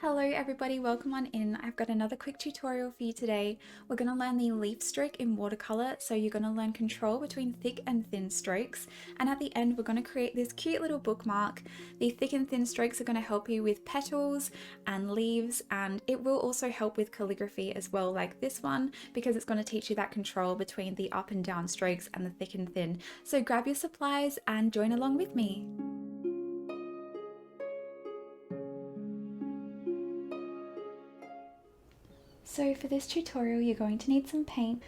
Hello everybody, welcome on in. I've got another quick tutorial for you today. We're going to learn the leaf stroke in watercolor, so you're going to learn control between thick and thin strokes, and at the end we're going to create this cute little bookmark. The thick and thin strokes are going to help you with petals and leaves, and it will also help with calligraphy as well, like this one, because it's going to teach you that control between the up and down strokes and the thick and thin. So grab your supplies and join along with me. So for this tutorial you're going to need some paint,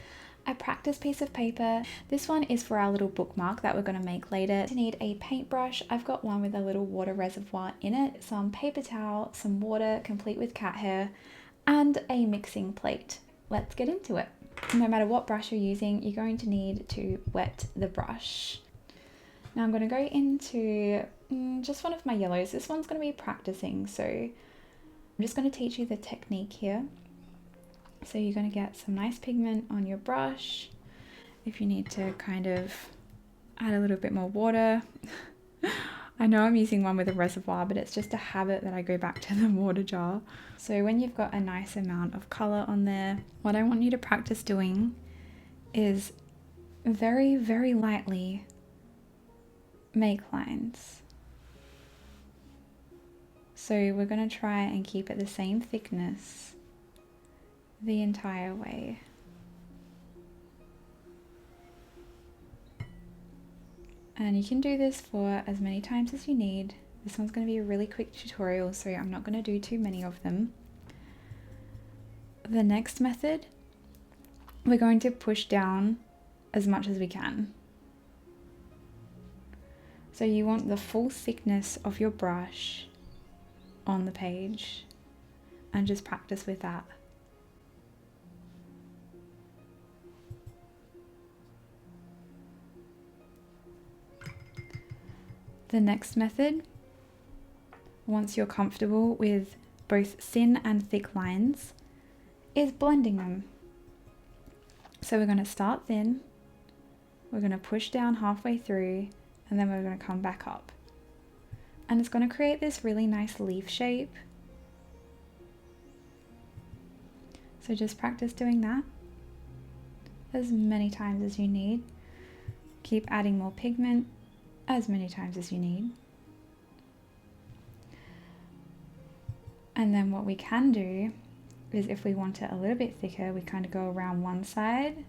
a practice piece of paper. This one is for our little bookmark that we're going to make later. You need a paintbrush. I've got one with a little water reservoir in it, some paper towel, some water complete with cat hair, and a mixing plate. Let's get into it. No matter what brush you're using, you're going to need to wet the brush. Now I'm going to go into just one of my yellows. This one's going to be practicing, so I'm just going to teach you the technique here. So you're going to get some nice pigment on your brush. If you need to kind of add a little bit more water. I know I'm using one with a reservoir, but it's just a habit that I go back to the water jar. So when you've got a nice amount of color on there, what I want you to practice doing is very, very lightly make lines. So we're going to try and keep it the same thickness the entire way. And you can do this for as many times as you need. This one's going to be a really quick tutorial, so I'm not going to do too many of them. The next method, we're going to push down as much as we can. So you want the full thickness of your brush on the page, and just practice with that. The next method, once you're comfortable with both thin and thick lines, is blending them. So we're going to start thin, we're going to push down halfway through, and then we're going to come back up. And it's going to create this really nice leaf shape. So just practice doing that as many times as you need. Keep adding more pigment as many times as you need. And then what we can do is, if we want it a little bit thicker, we kind of go around one side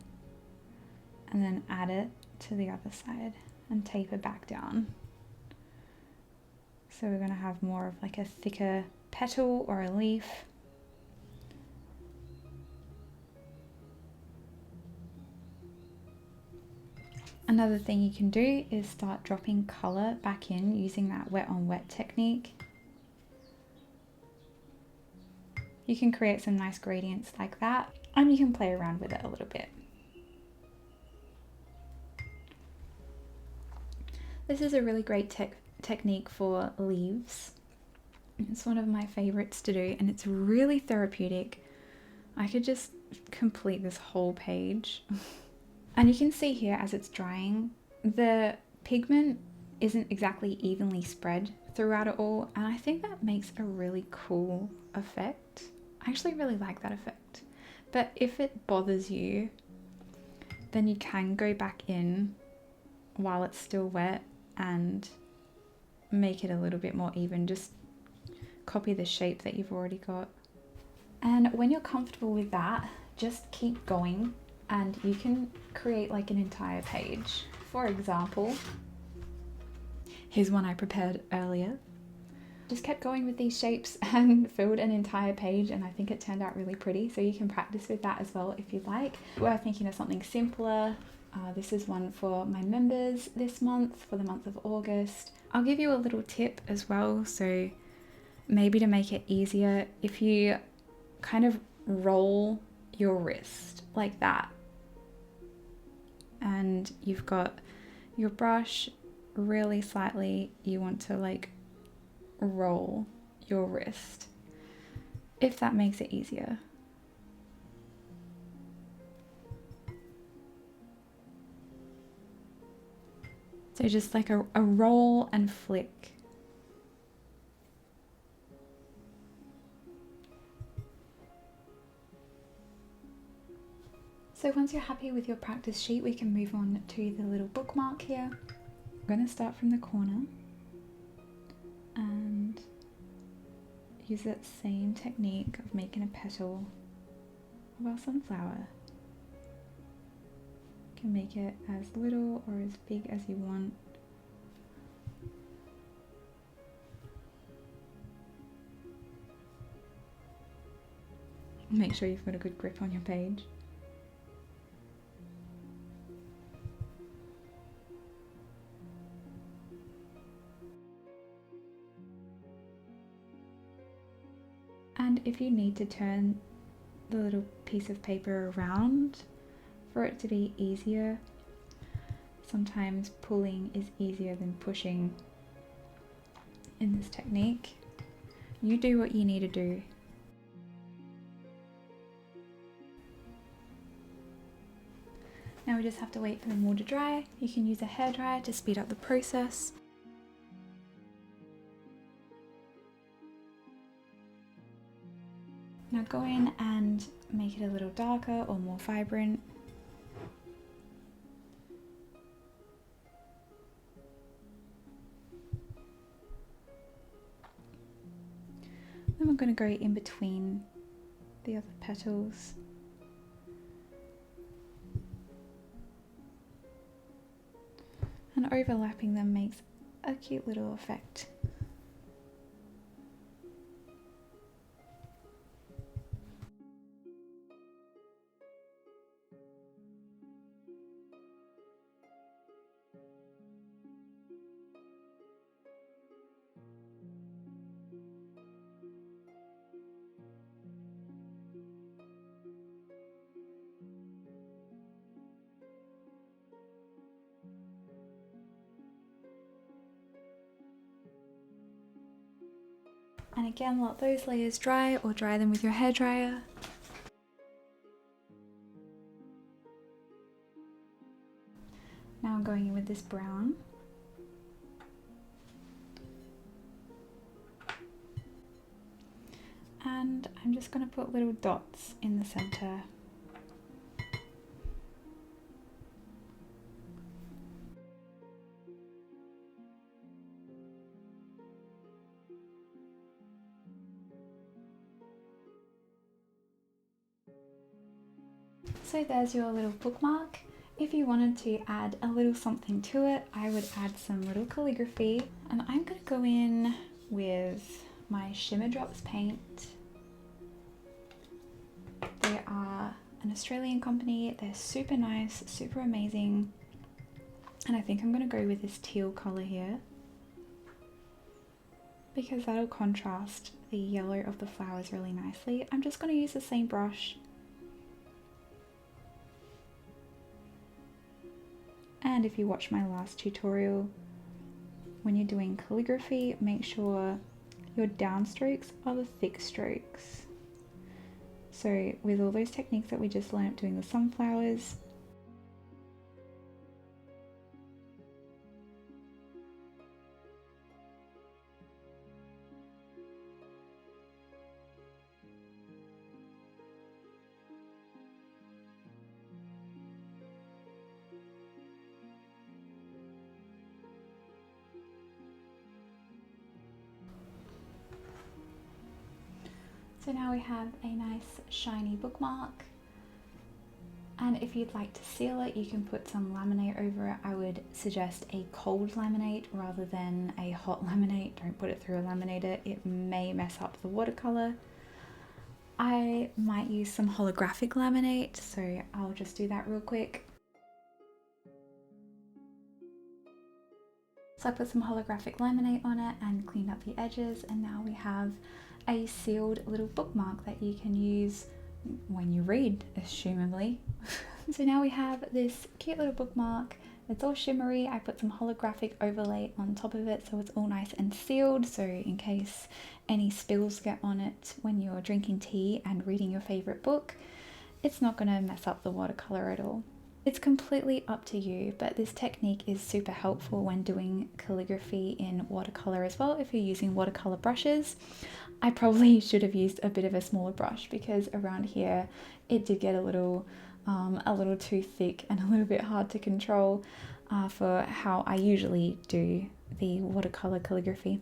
and then add it to the other side and taper back down. So we're going to have more of like a thicker petal or a leaf. Another thing you can do is start dropping color back in using that wet on wet technique. You can create some nice gradients like that, and you can play around with it a little bit. This is a really great technique for leaves. It's one of my favorites to do, and it's really therapeutic. I could just complete this whole page. And you can see here as it's drying, the pigment isn't exactly evenly spread throughout it all, and I think that makes a really cool effect. I actually really like that effect. But if it bothers you, then you can go back in while it's still wet and make it a little bit more even. Just copy the shape that you've already got. And when you're comfortable with that, just keep going. And you can create like an entire page. For example, here's one I prepared earlier. Just kept going with these shapes and filled an entire page, and I think it turned out really pretty, so you can practice with that as well if you'd like. We're thinking of something simpler. This is one for my members this month, for the month of August. I'll give you a little tip as well, so maybe to make it easier, if you kind of roll your wrist like that, and you've got your brush really slightly, you want to like roll your wrist, if that makes it easier. So just like a roll and flick. So once you're happy with your practice sheet, we can move on to the little bookmark here. I'm going to start from the corner and use that same technique of making a petal of our sunflower. You can make it as little or as big as you want. Make sure you've got a good grip on your page. And if you need to turn the little piece of paper around for it to be easier, sometimes pulling is easier than pushing in this technique. You do what you need to do. Now we just have to wait for them all to dry. You can use a hairdryer to speed up the process. Now go in and make it a little darker or more vibrant. Then we're going to go in between the other petals. And overlapping them makes a cute little effect. And again, let those layers dry or dry them with your hairdryer. Now I'm going in with this brown. And I'm just going to put little dots in the center. So there's your little bookmark. If you wanted to add a little something to it, I would add some little calligraphy. And I'm going to go in with my Shimmer Drops paint. They are an Australian company. They're super nice, super amazing. And I think I'm going to go with this teal colour here, because that'll contrast the yellow of the flowers really nicely. I'm just going to use the same brush. And if you watch my last tutorial, when you're doing calligraphy, make sure your downstrokes are the thick strokes. So with all those techniques that we just learnt doing the sunflowers, so now we have a nice shiny bookmark. And if you'd like to seal it, you can put some laminate over it. I would suggest a cold laminate rather than a hot laminate. Don't put it through a laminator, it may mess up the watercolor. I might use some holographic laminate, so I'll just do that real quick. So I put some holographic laminate on it and cleaned up the edges, and now we have a sealed little bookmark that you can use when you read, assumably. So now we have this cute little bookmark. It's all shimmery. I put some holographic overlay on top of it so it's all nice and sealed, so in case any spills get on it when you're drinking tea and reading your favorite book, it's not going to mess up the watercolor at all. It's completely up to you, but this technique is super helpful when doing calligraphy in watercolor as well if you're using watercolor brushes. I probably should have used a bit of a smaller brush because around here it did get a little a little too thick and a little bit hard to control for how I usually do the watercolor calligraphy.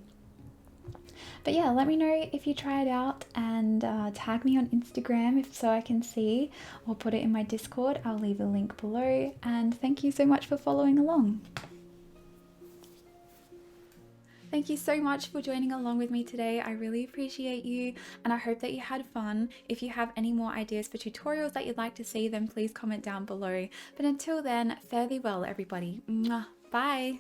But yeah, let me know if you try it out, and tag me on Instagram if so I can see, or put it in my Discord. I'll leave a link below, and thank you so much for following along. Thank you so much for joining along with me today. I really appreciate you, and I hope that you had fun. If you have any more ideas for tutorials that you'd like to see, then please comment down below. But until then, fare thee well everybody. Mwah. Bye!